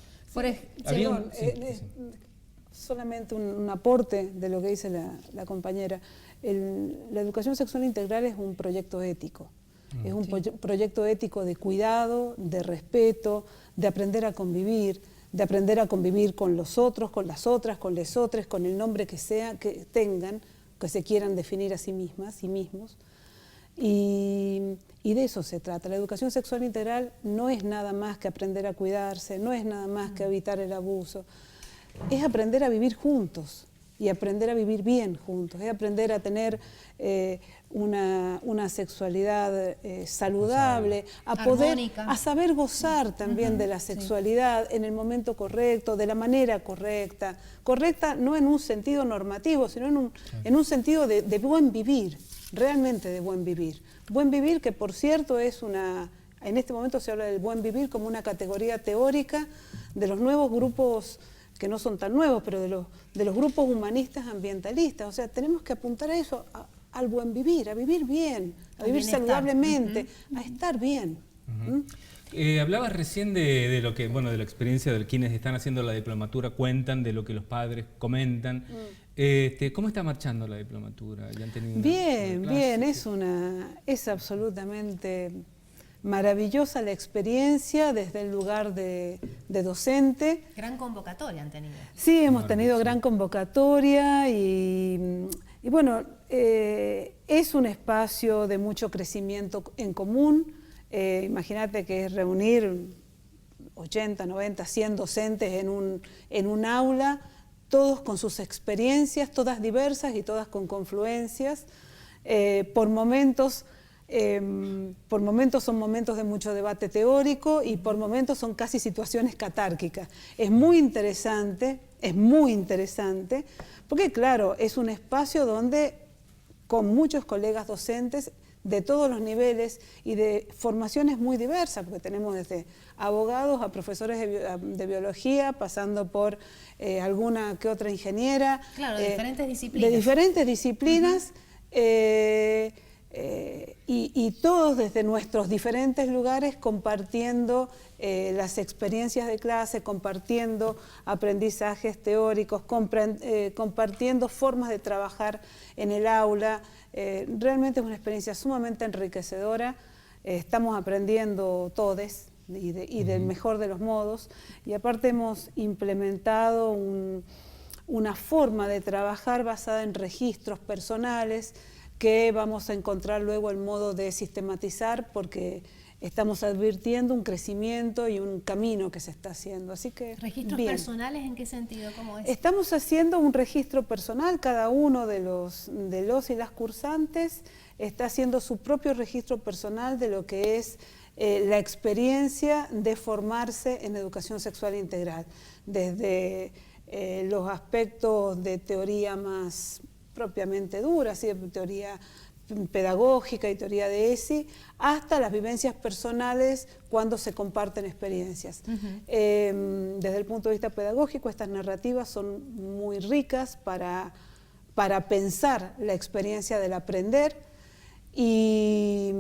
Solamente un aporte de lo que dice la compañera. La educación sexual integral es un proyecto ético. Es un proyecto ético de cuidado, de respeto, de aprender a convivir con los otros, con las otras, con les otras, con el nombre que tengan, que se quieran definir a sí mismas, sí mismos. Y de eso se trata. La educación sexual integral no es nada más que aprender a cuidarse, no es nada más que evitar el abuso. Es aprender a vivir juntos y aprender a vivir bien juntos. Es aprender a tener una sexualidad saludable, a saber gozar también de la sexualidad en el momento correcto, de la manera correcta. Correcta no en un sentido normativo, sino en un sentido de buen vivir. Realmente de buen vivir. Buen vivir que, por cierto, en este momento se habla del buen vivir como una categoría teórica de los nuevos grupos, que no son tan nuevos, pero de los grupos humanistas ambientalistas. O sea, tenemos que apuntar a eso, al buen vivir, a vivir bien, a vivir saludablemente, a estar bien. Hablabas recién de lo que, de la experiencia de quienes están haciendo la diplomatura, cuentan de lo que los padres comentan. ¿Cómo está marchando la diplomatura? ¿Ya han tenido bien, es absolutamente maravillosa la experiencia desde el lugar de docente. Gran convocatoria han tenido. Sí, hemos tenido gran convocatoria y bueno, es un espacio de mucho crecimiento en común. Imagínate que es reunir 80, 90, 100 docentes en un aula, todos con sus experiencias, todas diversas y todas con confluencias. Por momentos son momentos de mucho debate teórico y por momentos son casi situaciones catárquicas. Es muy interesante, porque claro, es un espacio donde con muchos colegas docentes de todos los niveles y de formaciones muy diversas, porque tenemos desde abogados a profesores de biología, pasando por alguna que otra ingeniera. Claro, de diferentes disciplinas. De diferentes disciplinas, y todos desde nuestros diferentes lugares compartiendo las experiencias de clase, compartiendo aprendizajes teóricos, compartiendo formas de trabajar en el aula. Realmente es una experiencia sumamente enriquecedora. Estamos aprendiendo todos y del mejor de los modos, y aparte hemos implementado una forma de trabajar basada en registros personales que vamos a encontrar luego el modo de sistematizar, porque estamos advirtiendo un crecimiento y un camino que se está haciendo. Así que ¿registros personales en qué sentido? ¿Cómo es? Estamos haciendo un registro personal, cada uno de los y las cursantes está haciendo su propio registro personal de lo que es la experiencia de formarse en educación sexual integral, desde los aspectos de teoría más propiamente dura, ¿sí? De teoría pedagógica y teoría de ESI, hasta las vivencias personales cuando se comparten experiencias. Desde el punto de vista pedagógico, estas narrativas son muy ricas para pensar la experiencia del aprender y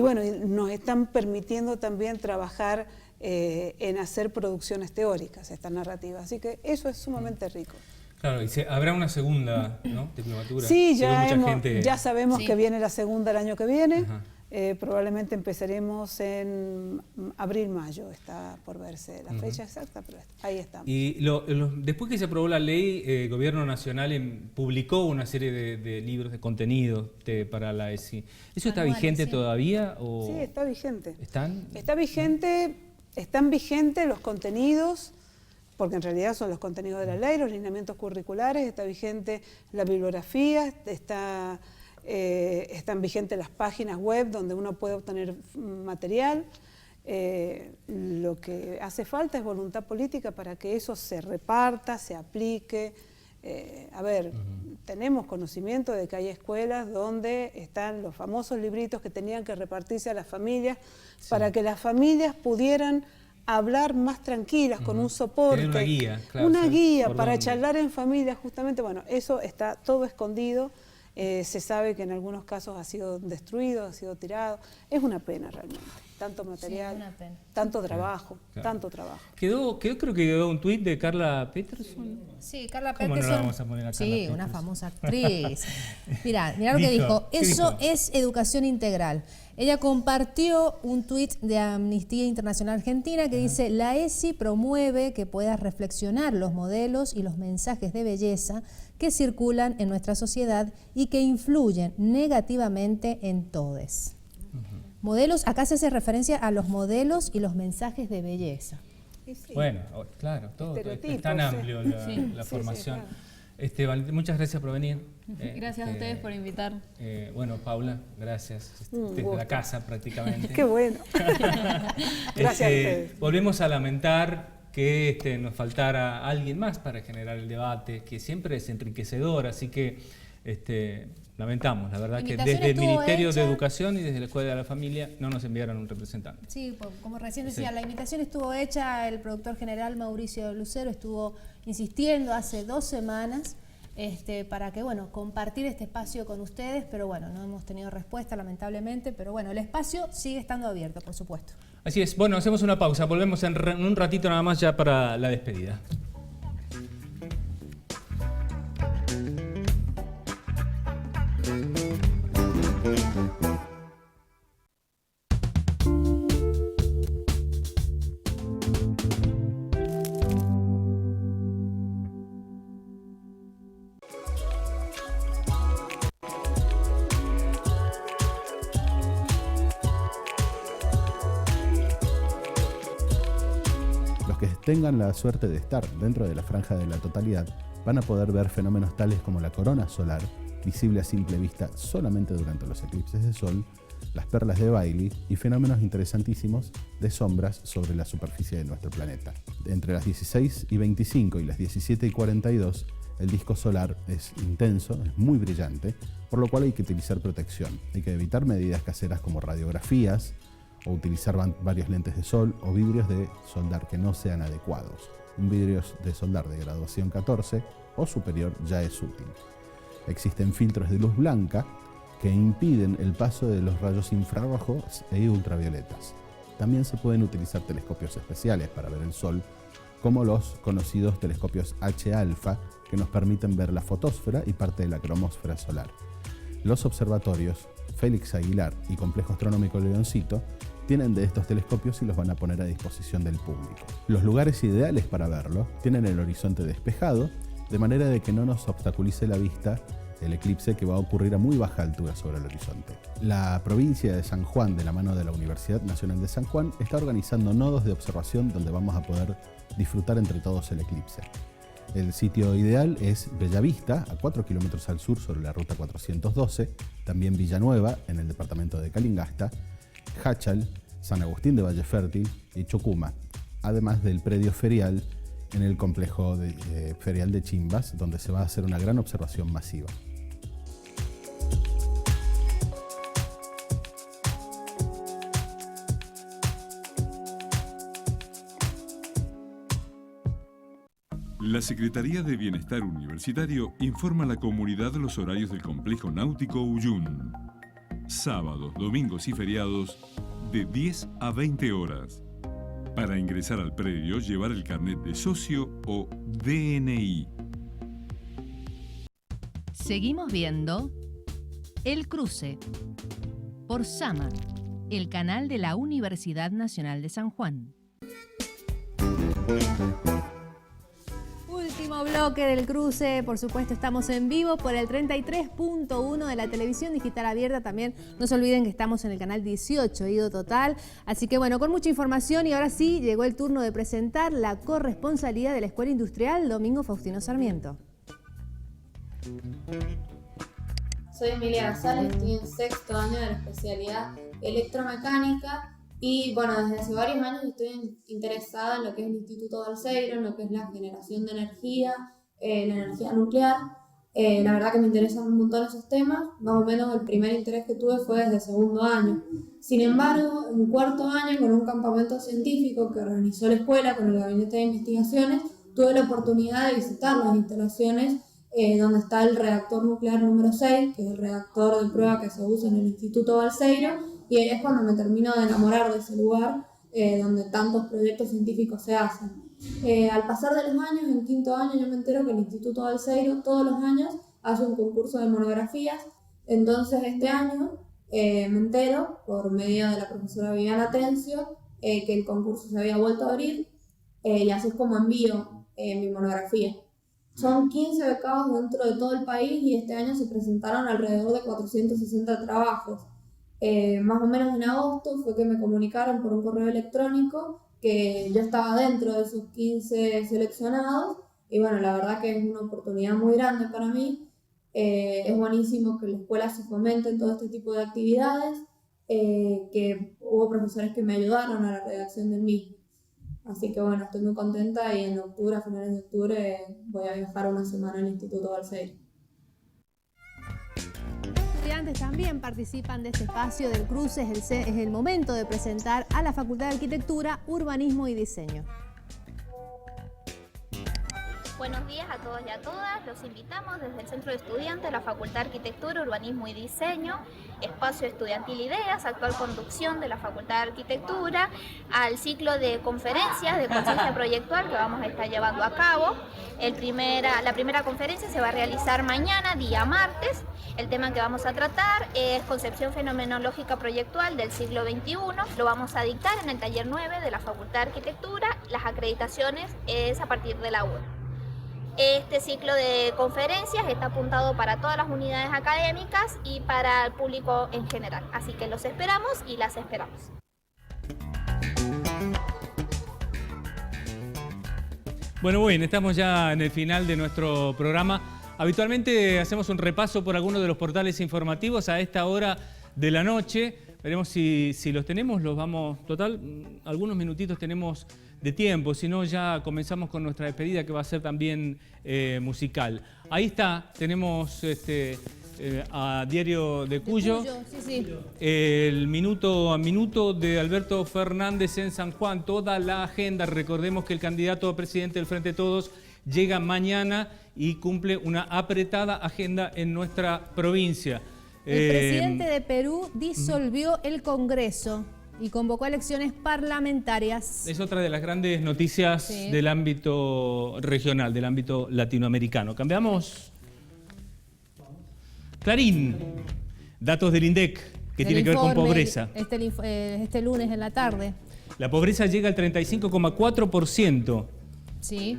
bueno, nos están permitiendo también trabajar en hacer producciones teóricas, estas narrativas. Así que eso es sumamente rico. Claro, y habrá una segunda, ¿no?, diplomatura. Sí, gente... ya sabemos que viene la segunda el año que viene. Probablemente empezaremos en abril-mayo, está por verse la fecha exacta, pero ahí estamos. Y después que se aprobó la ley, el Gobierno Nacional publicó una serie de libros, de contenidos para la ESI. ¿Eso está vigente todavía? ¿O sí, está vigente. ¿Están vigentes los contenidos, porque en realidad son los contenidos de la ley, los lineamientos curriculares, está vigente la bibliografía, están vigentes las páginas web donde uno puede obtener material. Lo que hace falta es voluntad política para que eso se reparta, se aplique. Tenemos conocimiento de que hay escuelas donde están los famosos libritos que tenían que repartirse a las familias para que las familias pudieran hablar más tranquilas, con un soporte. Tener una guía, claro. Una guía para charlar en familia, justamente. Bueno, eso está todo escondido. Se sabe que en algunos casos ha sido destruido, ha sido tirado. Es una pena realmente. Tanto material, una pena. tanto trabajo, Claro. Creo que quedó un tuit de Carla Peterson. Sí, Carla ¿Cómo Peterson. no la vamos a poner a Carla Peterson? Una famosa actriz. Mirá lo que dijo. Eso es educación integral. Ella compartió un tuit de Amnistía Internacional Argentina que dice: la ESI promueve que puedas reflexionar los modelos y los mensajes de belleza que circulan en nuestra sociedad y que influyen negativamente en todos. Modelos, acá se hace referencia a los modelos y los mensajes de belleza. Sí. Bueno, claro, todo es tan amplio la formación. Claro. Valentín, muchas gracias por venir. Gracias a ustedes por invitar. Bueno, Paula, gracias. Desde la casa prácticamente. Qué bueno. Gracias a ustedes. Volvemos a lamentar que nos faltara alguien más para generar el debate, que siempre es enriquecedor, así que lamentamos, la verdad, que desde el Ministerio de Educación y desde la Escuela de la Familia no nos enviaron un representante. Sí, como recién decía, la invitación estuvo hecha, el productor general Mauricio Lucero estuvo insistiendo hace 2 semanas para que, compartir este espacio con ustedes, pero no hemos tenido respuesta, lamentablemente, pero el espacio sigue estando abierto, por supuesto. Así es. Bueno, hacemos una pausa, volvemos en un ratito nada más ya para la despedida. Tengan la suerte de estar dentro de la franja de la totalidad, van a poder ver fenómenos tales como la corona solar, visible a simple vista solamente durante los eclipses de sol, las perlas de Bailey y fenómenos interesantísimos de sombras sobre la superficie de nuestro planeta. Entre las 16:25 y las 17:42, el disco solar es intenso, es muy brillante, por lo cual hay que utilizar protección. Hay que evitar medidas caseras como radiografías, o utilizar varios lentes de sol o vidrios de soldar que no sean adecuados. Un vidrio de soldar de graduación 14 o superior ya es útil. Existen filtros de luz blanca que impiden el paso de los rayos infrarrojos e ultravioletas. También se pueden utilizar telescopios especiales para ver el sol, como los conocidos telescopios H-alfa, que nos permiten ver la fotosfera y parte de la cromósfera solar. Los observatorios Félix Aguilar y Complejo Astronómico Leoncito tienen de estos telescopios y los van a poner a disposición del público. Los lugares ideales para verlo tienen el horizonte despejado, de manera de que no nos obstaculice la vista el eclipse que va a ocurrir a muy baja altura sobre el horizonte. La provincia de San Juan, de la mano de la Universidad Nacional de San Juan, está organizando nodos de observación donde vamos a poder disfrutar entre todos el eclipse. El sitio ideal es Bellavista, a 4 kilómetros al sur sobre la ruta 412, también Villanueva, en el departamento de Calingasta, Hachal, San Agustín de Valle Fértil y Chocuma, además del predio ferial en el complejo ferial de Chimbas, donde se va a hacer una gran observación masiva. La Secretaría de Bienestar Universitario informa a la comunidad los horarios del complejo náutico Uyun. Sábados, domingos y feriados de 10 a 20 horas. Para ingresar al predio, llevar el carnet de socio o DNI. Seguimos viendo El Cruce por Sama, el canal de la Universidad Nacional de San Juan. Último bloque del Cruce, por supuesto estamos en vivo por el 33.1 de la televisión digital abierta. También no se olviden que estamos en el canal 18, Ido Total. Así que bueno, con mucha información y ahora sí llegó el turno de presentar la corresponsalía de la Escuela Industrial Domingo Faustino Sarmiento. Soy Emilia González, estoy en sexto año de la especialidad electromecánica. Y bueno, desde hace varios años estoy interesada en lo que es el Instituto Balseiro, en lo que es la generación de energía, la energía nuclear. La verdad que me interesan un montón esos temas. Más o menos el primer interés que tuve fue desde segundo año. Sin embargo, en cuarto año, con un campamento científico que organizó la escuela con el Gabinete de Investigaciones, tuve la oportunidad de visitar las instalaciones donde está el reactor nuclear número 6, que es el reactor de prueba que se usa en el Instituto Balseiro. Y ahí es cuando me termino de enamorar de ese lugar donde tantos proyectos científicos se hacen. Al pasar de los años, en quinto año, yo me entero que el Instituto Balseiro todos los años hace un concurso de monografías. Entonces este año me entero, por medio de la profesora Viviana Tencio, que el concurso se había vuelto a abrir y así es como envío mi monografía. Son 15 becados dentro de todo el país y este año se presentaron alrededor de 460 trabajos. Más o menos en agosto fue que me comunicaron por un correo electrónico que yo estaba dentro de esos 15 seleccionados y bueno, la verdad que es una oportunidad muy grande para mí. Es buenísimo que en la escuela se fomenten todo este tipo de actividades, que hubo profesores que me ayudaron a la redacción del mismo. Así que bueno, estoy muy contenta y en octubre, a finales de octubre, voy a viajar una semana al Instituto Balseiro. Estudiantes también participan de este espacio del Cruce. Es el momento de presentar a la Facultad de Arquitectura, Urbanismo y Diseño. Buenos días a todos y a todas. Los invitamos desde el Centro de Estudiantes de la Facultad de Arquitectura, Urbanismo y Diseño, espacio estudiantil Ideas, actual conducción de la Facultad de Arquitectura, al ciclo de conferencias de conciencia proyectual que vamos a estar llevando a cabo. La primera conferencia se va a realizar mañana, día martes. El tema que vamos a tratar es concepción fenomenológica proyectual del siglo XXI. Lo vamos a dictar en el taller 9 de la Facultad de Arquitectura. Las acreditaciones es a partir de la 1. Este ciclo de conferencias está apuntado para todas las unidades académicas y para el público en general. Así que los esperamos y las esperamos. Bueno, estamos ya en el final de nuestro programa. Habitualmente hacemos un repaso por algunos de los portales informativos a esta hora de la noche. Veremos si los tenemos, los vamos... Total, algunos minutitos tenemos de tiempo, si no ya comenzamos con nuestra despedida que va a ser también musical. Ahí está, tenemos a Diario de Cuyo, sí. El minuto a minuto de Alberto Fernández en San Juan, toda la agenda. Recordemos que el candidato a presidente del Frente de Todos llega mañana y cumple una apretada agenda en nuestra provincia. El presidente de Perú disolvió el Congreso y convocó elecciones parlamentarias. Es otra de las grandes noticias del ámbito regional, del ámbito latinoamericano. Cambiamos. Clarín, datos del INDEC, que tiene que ver con pobreza. Este lunes en la tarde. La pobreza llega al 35,4%. Sí.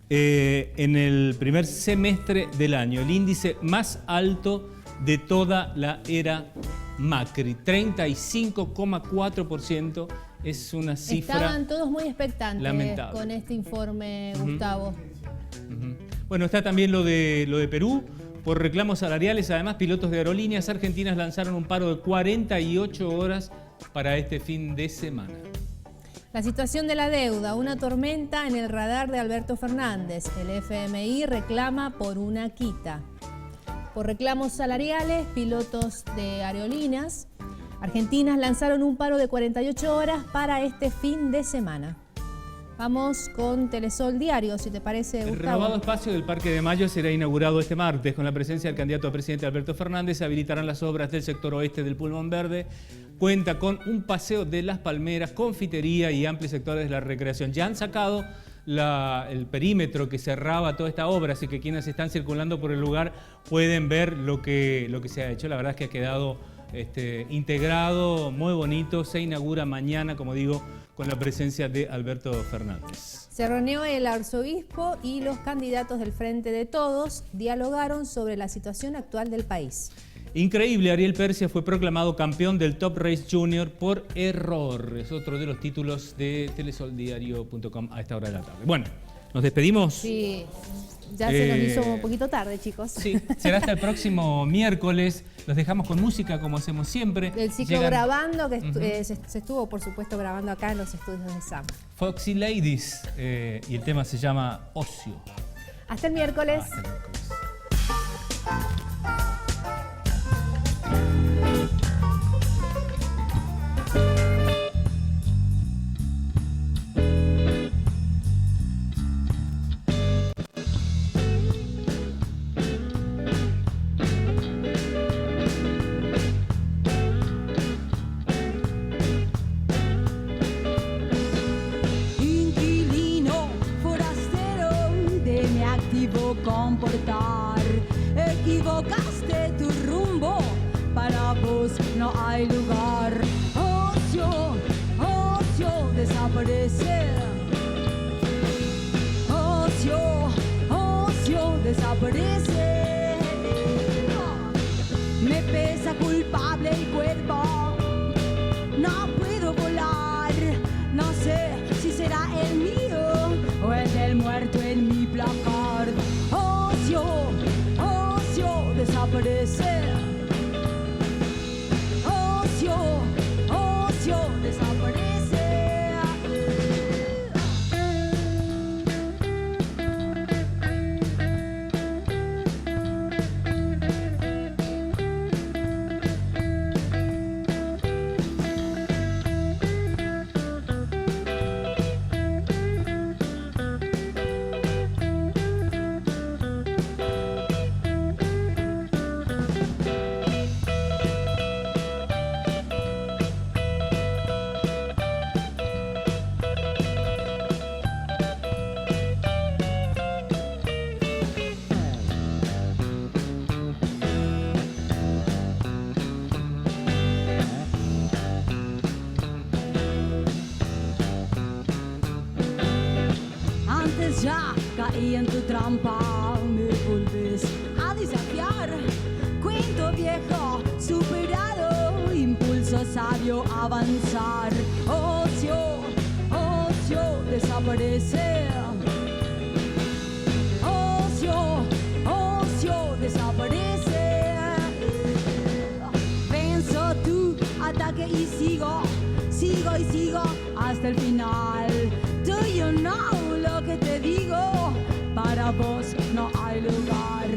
En el primer semestre del año, el índice más alto de toda la era Macri, 35,4%, es una cifra Estaban todos muy expectantes lamentable con este informe, Gustavo. Bueno, está también lo de Perú. Por reclamos salariales, además, pilotos de aerolíneas argentinas lanzaron un paro de 48 horas para este fin de semana. La situación de la deuda, una tormenta en el radar de Alberto Fernández. El FMI reclama por una quita. Por reclamos salariales, pilotos de aerolíneas argentinas lanzaron un paro de 48 horas para este fin de semana. Vamos con Telesol Diario, si te parece, Gustavo. El renovado espacio del Parque de Mayo será inaugurado este martes. Con la presencia del candidato a presidente Alberto Fernández, se habilitarán las obras del sector oeste del Pulmón Verde. Cuenta con un paseo de las palmeras, confitería y amplios sectores de la recreación. Ya han sacado el perímetro que cerraba toda esta obra, así que quienes están circulando por el lugar pueden ver lo que se ha hecho. La verdad es que ha quedado integrado, muy bonito. Se inaugura mañana, como digo, con la presencia de Alberto Fernández. Se reunió el arzobispo y los candidatos del Frente de Todos dialogaron sobre la situación actual del país. Increíble, Ariel Persia fue proclamado campeón del Top Race Junior por error. Es otro de los títulos de telesoldiario.com a esta hora de la tarde. Bueno, ¿nos despedimos? Sí, ya se nos hizo un poquito tarde, chicos. Sí, será hasta el próximo miércoles. Los dejamos con música, como hacemos siempre. El ciclo grabando, que se estuvo, por supuesto, grabando acá en los estudios de SAMA. Foxy Ladies, y el tema se llama Ocio. Hasta el miércoles. Hasta el miércoles. Comportar, equivocaste tu rumbo, para vos no hay lugar. Ocio, ocio, desaparece. Ocio, ocio, desaparece. Me pesa culpable el cuerpo, no puedo volar. No sé si será el mío o el del muerto en mi placard. Ocio, ocio, desaparece. Ocio, ocio, desaparece. Ya caí en tu trampa, me volves a desafiar. Cuento viejo, superado, impulso sabio, avanzar. Ocio, ocio, desaparece. Ocio, ocio, desaparece. Venzo tu ataque y sigo, sigo y sigo hasta el final. Do you know lo que te digo? Para vos no hay lugar.